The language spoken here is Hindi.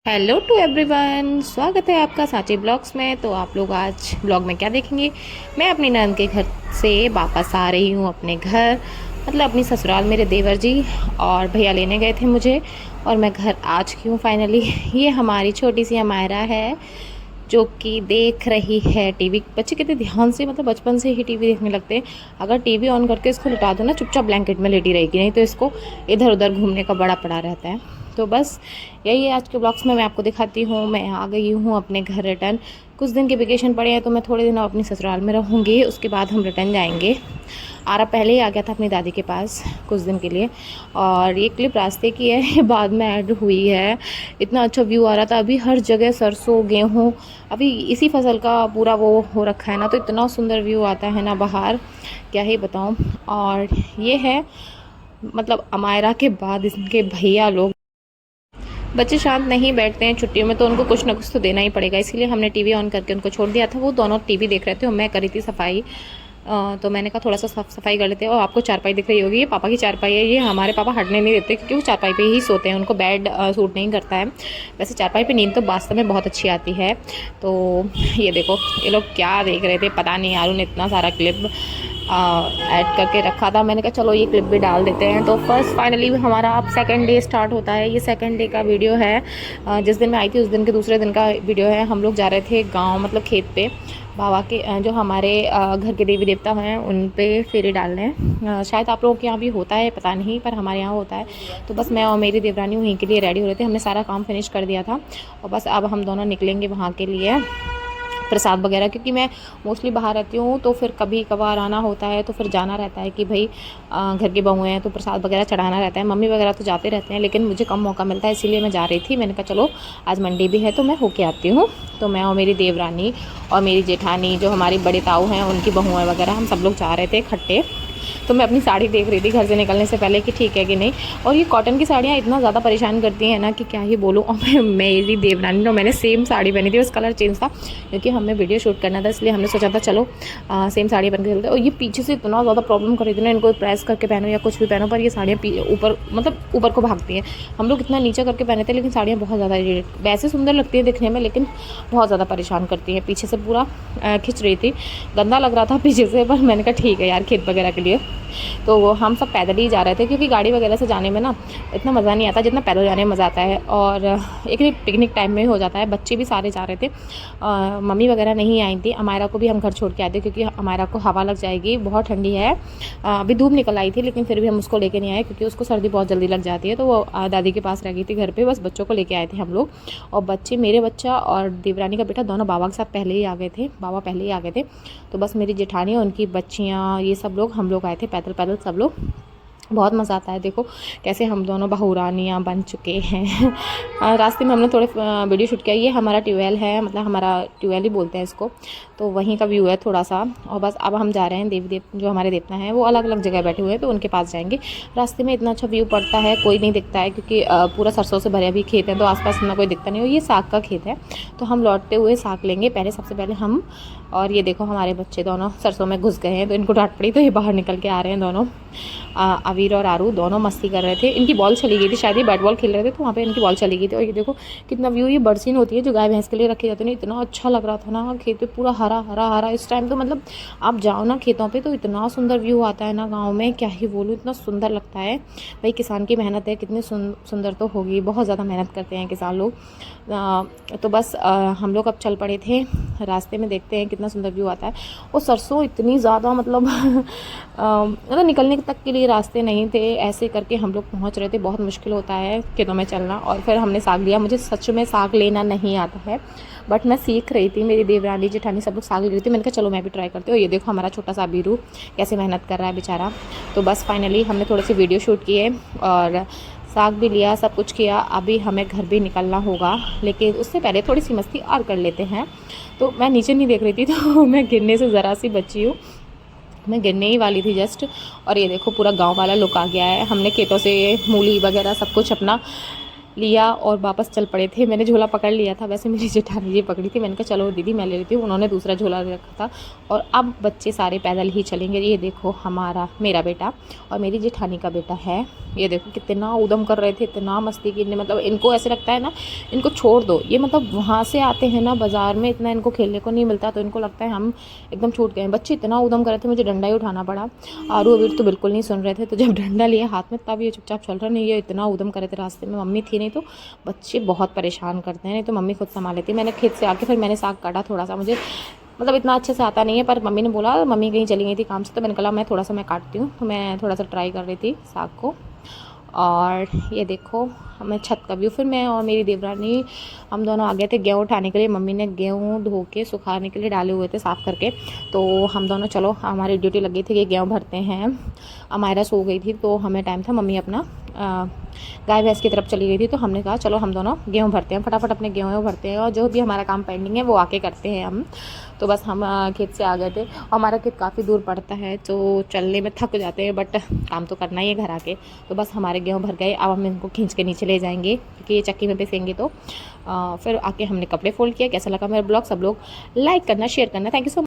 हेलो टू एवरीवन, स्वागत है आपका सांची ब्लॉग्स में। तो आप लोग आज ब्लॉग में क्या देखेंगे? मैं अपनी नंद के घर से वापस आ रही हूँ अपने घर, मतलब अपनी ससुराल। मेरे देवर जी और भैया लेने गए थे मुझे और मैं घर आ चुकी हूँ फाइनली। ये हमारी छोटी सी अमायरा है जो कि देख रही है टीवी। बच्चे कितने ध्यान से, मतलब बचपन से ही टीवी देखने लगते हैं। अगर टीवी ऑन करके इसको लिटा दो ना, चुपचाप ब्लैंकेट में लेटी रहेगी, नहीं तो इसको इधर उधर घूमने का बड़ा पड़ा रहता है। तो बस यही है आज के ब्लॉग्स में मैं आपको दिखाती हूँ। मैं आ गई हूँ अपने घर रिटर्न। कुछ दिन के वेकेशन पड़े हैं तो मैं थोड़े दिन अपनी ससुराल में रहूँगी, उसके बाद हम रिटर्न जाएंगे। आरा पहले ही आ गया था अपनी दादी के पास कुछ दिन के लिए, और ये क्लिप रास्ते की है, ये बाद में ऐड हुई है। इतना अच्छा व्यू आ रहा था, अभी हर जगह सरसों गेहूँ, अभी इसी फसल का पूरा वो हो रखा है ना, तो इतना सुंदर व्यू आता है ना बाहर, क्या ही बताऊँ। और ये है मतलब अमायरा के बाद इनके भैया लोग। बच्चे शांत नहीं बैठते हैं छुट्टियों में, तो उनको कुछ ना कुछ तो देना ही पड़ेगा, इसीलिए हमने टीवी ऑन करके उनको छोड़ दिया था। वो दोनों टीवी देख रहे थे और मैं करी थी सफाई। तो मैंने कहा थोड़ा सा साफ सफाई कर लेते हैं। और आपको चारपाई दिख रही होगी, ये पापा की चारपाई है। ये हमारे पापा हटने नहीं देते क्योंकि वो चारपाई पे ही सोते हैं, उनको बेड सूट नहीं करता है। वैसे चारपाई पे नींद तो वास्तव में बहुत अच्छी आती है। तो ये देखो ये लोग क्या देख रहे थे पता नहीं, यार ने इतना सारा क्लिप ऐड करके रखा था। मैंने कहा चलो ये क्लिप भी डाल देते हैं। तो फर्स्ट फाइनली हमारा अब सेकंड डे स्टार्ट होता है। ये सेकंड डे का वीडियो है। जिस दिन मैं आई थी उस दिन के दूसरे दिन का वीडियो है। हम लोग जा रहे थे गांव, मतलब खेत पे, बाबा के जो हमारे घर के देवी देवता हैं उन पे फेरे डालने। शायद आप लोगों के यहाँ भी होता है पता नहीं, पर हमारे यहाँ होता है। तो बस मैं और मेरी देवरानी वहीं के लिए रेडी हो रहे थे। हमने सारा काम फिनिश कर दिया था और बस अब हम दोनों निकलेंगे वहाँ के लिए प्रसाद वगैरह, क्योंकि मैं मोस्टली बाहर रहती हूँ तो फिर कभी कभार आना होता है, तो फिर जाना रहता है कि भाई घर की बहू हैं तो प्रसाद वगैरह चढ़ाना रहता है। मम्मी वगैरह तो जाते रहते हैं, लेकिन मुझे कम मौका मिलता है, इसीलिए मैं जा रही थी। मैंने कहा चलो आज मंडे भी है तो मैं होके आती हूँ। तो मैं और मेरी देवरानी और मेरी जेठानी, जो हमारी बड़े ताऊ हैं, उनकी बहुएँ वगैरह, हम सब लोग जा रहे थे इकट्ठे। तो मैं अपनी साड़ी देख रही थी घर से निकलने से पहले कि ठीक है कि नहीं। और ये कॉटन की साड़ियाँ इतना ज़्यादा परेशान करती हैं ना कि क्या ही बोलूँ। और मेरी देवरानी ने, मैंने सेम साड़ी पहनी थी, बस कलर चेंज था क्योंकि हमें वीडियो शूट करना था, इसलिए हमने सोचा था चलो सेम साड़ी पहन के चलते। और ये पीछे से इतना ज़्यादा प्रॉब्लम कर रही थी ना, इनको प्रेस करके पहनो या कुछ भी पहनो, पर ये साड़ियाँ ऊपर, मतलब ऊपर को भागती हैं। हम लोग इतना नीचे करके पहने थे, लेकिन साड़ियाँ बहुत ज़्यादा वैसे सुंदर लगती है दिखने में, लेकिन बहुत ज़्यादा परेशान करती हैं। पीछे से पूरा खिंच रही थी, गंदा लग रहा था पीछे से, पर मैंने कहा ठीक है यार, खेत वगैरह के लिए। तो हम सब पैदल ही जा रहे थे क्योंकि गाड़ी वगैरह से जाने में ना इतना मज़ा नहीं आता जितना पैदल जाने में मज़ा आता है। और एक पिकनिक टाइम में ही हो जाता है। बच्चे भी सारे जा रहे थे, मम्मी वगैरह नहीं आई थी। अमायरा को भी हम घर छोड़ के आए थे क्योंकि अमायरा को हवा लग जाएगी, बहुत ठंडी है। अभी धूप निकल आई थी, लेकिन फिर भी हम उसको लेके नहीं आए क्योंकि उसको सर्दी बहुत जल्दी लग जाती है। तो वो दादी के पास रह गई थी घर पर, बस बच्चों को लेके आए थे हम लोग। और बच्चे, मेरे बच्चा और देवरानी का बेटा, दोनों बाबा के साथ पहले ही आ गए थे। बाबा पहले ही आ गए थे। तो बस मेरी जेठानी और उनकी बच्चियाँ, ये सब लोग, हम लोग आए थे पैदल पैदल सब लोग। बहुत मज़ा आता है। देखो कैसे हम दोनों बहुरानियाँ बन चुके हैं। रास्ते में हमने थोड़े वीडियो शूट किया। ये हमारा ट्यूबवेल है, मतलब हमारा ट्यूबवेल ही बोलते हैं इसको, तो वहीं का व्यू है थोड़ा सा। और बस अब हम जा रहे हैं, देवी जो हमारे देवता हैं वो अलग अलग जगह बैठे हुए हैं, तो उनके पास जाएंगे। रास्ते में इतना अच्छा व्यू पड़ता है, कोई नहीं दिखता है क्योंकि पूरा सरसों से भरे भी खेत हैं, तो आसपास ना कोई दिखता नहीं हो। ये साग का खेत है, तो हम लौटते हुए साग लेंगे पहले, सबसे पहले हम। और ये देखो हमारे बच्चे दोनों सरसों में घुस गए हैं, तो इनको डांट पड़ी, तो ये बाहर निकल के आ रहे हैं दोनों। अवीर और आरू दोनों मस्ती कर रहे थे। इनकी बॉल चली गई थी, शायद ये बैट बॉल खेल रहे थे, तो वहाँ पे इनकी बॉल चली गई थी। और ये देखो कितना व्यू, ये बरसीन होती है जो गाय भैंस के लिए रखी जाती है, इतना अच्छा लग रहा था ना। खेत पे पूरा हरा हरा हरा इस टाइम, तो मतलब आप जाओ ना खेतों पे तो इतना सुंदर व्यू आता है ना गाँव में, क्या ही बोलूँ, इतना सुंदर लगता है। भाई किसान की मेहनत है, कितनी सुंदर तो होगी, बहुत ज़्यादा मेहनत करते हैं किसान लोग। तो बस हम लोग अब चल पड़े थे। रास्ते में देखते हैं कितना सुंदर व्यू आता है। और सरसों इतनी ज़्यादा, मतलब मतलब निकलने तक के लिए रास्ते नहीं थे, ऐसे करके हम लोग पहुंच रहे थे। बहुत मुश्किल होता है खेतों में चलना। और फिर हमने साग लिया। मुझे सच में साग लेना नहीं आता है, बट मैं सीख रही थी। मेरी देवरानी जेठानी सब लोग साग ले रही थी, मैंने कहा चलो मैं भी ट्राई करती हूँ। ये देखो हमारा छोटा सा बीरू कैसे मेहनत कर रहा है बेचारा। तो बस फाइनली हमने थोड़े से वीडियो शूट किए और साग भी लिया, सब कुछ किया। अभी हमें घर भी निकलना होगा, लेकिन उससे पहले थोड़ी सी मस्ती और कर लेते हैं। तो मैं नीचे नहीं देख रही थी, तो मैं गिरने से ज़रा सी बची हूँ, मैं गिरने ही वाली थी जस्ट। और ये देखो पूरा गांव वाला लुक आ गया है। हमने खेतों से मूली वगैरह सब कुछ अपना लिया और वापस चल पड़े थे। मैंने झोला पकड़ लिया था, वैसे मेरी जेठानी जी पकड़ी थी। मैंने कहा चलो दीदी मैं ले लेती हूँ, उन्होंने दूसरा झोला रखा था। और अब बच्चे सारे पैदल ही चलेंगे। ये देखो मेरा बेटा और मेरी जेठानी का बेटा है, ये देखो कितना उदम कर रहे थे, इतना मस्ती की। मतलब इनको ऐसे लगता है ना, इनको छोड़ दो। ये मतलब वहाँ से आते हैं ना, बाज़ार में इतना इनको खेलने को नहीं मिलता, तो इनको लगता है हम एकदम छूट गए हैं। बच्चे इतना उदम कर रहे थे, मुझे डंडा ही उठाना पड़ा। आरू अबीर तो बिल्कुल नहीं सुन रहे थे, तो जब डंडा लिया हाथ में तब ये चुपचाप चल रहे। नहीं, ये इतना उदम कर रहे थे। रास्ते में मम्मी थी नहीं, तो बच्चे बहुत परेशान करते हैं, नहीं तो मम्मी खुद संभाल लेती। मैंने खेत से आके फिर मैंने साग काटा थोड़ा सा। मुझे मतलब इतना अच्छे से आता नहीं है, पर मम्मी ने बोला, मम्मी कहीं चली गई थी काम से, तो मैंने कहा मैं थोड़ा सा मैं काटती हूँ। तो मैं थोड़ा सा ट्राई कर रही थी साग को। और ये देखो मैं छत का व्यू। फिर मैं और मेरी देवरानी हम दोनों आ गए थे गेहूँ उठाने के लिए। मम्मी ने गेहूँ धो के सुखाने के लिए डाले हुए थे साफ़ करके, तो हम दोनों चलो हमारी ड्यूटी लगी थी कि गेहूँ भरते हैं। अमायरा सो गई थी तो हमें टाइम था, मम्मी अपना गाय भैंस की तरफ चली गई थी, तो हमने कहा चलो हम दोनों गेहूँ भरते हैं, फटाफट अपने गेहूँ भरते हैं और जो भी हमारा काम पेंडिंग है वो आके करते हैं हम। तो बस हम खेत से आ गए थे। हमारा खेत काफ़ी दूर पड़ता है, तो चलने में थक जाते हैं, बट काम तो करना ही है घर आके। तो बस हमारे गेहूँ भर गए। अब हम इनको खींच के नीचे ले जाएंगे क्योंकि ये चक्की में पिसेंगे। तो फिर आके हमने कपड़े फोल्ड किया। कैसा लगा मेरा ब्लॉग? सब लोग लाइक करना, शेयर करना। Thank you so much.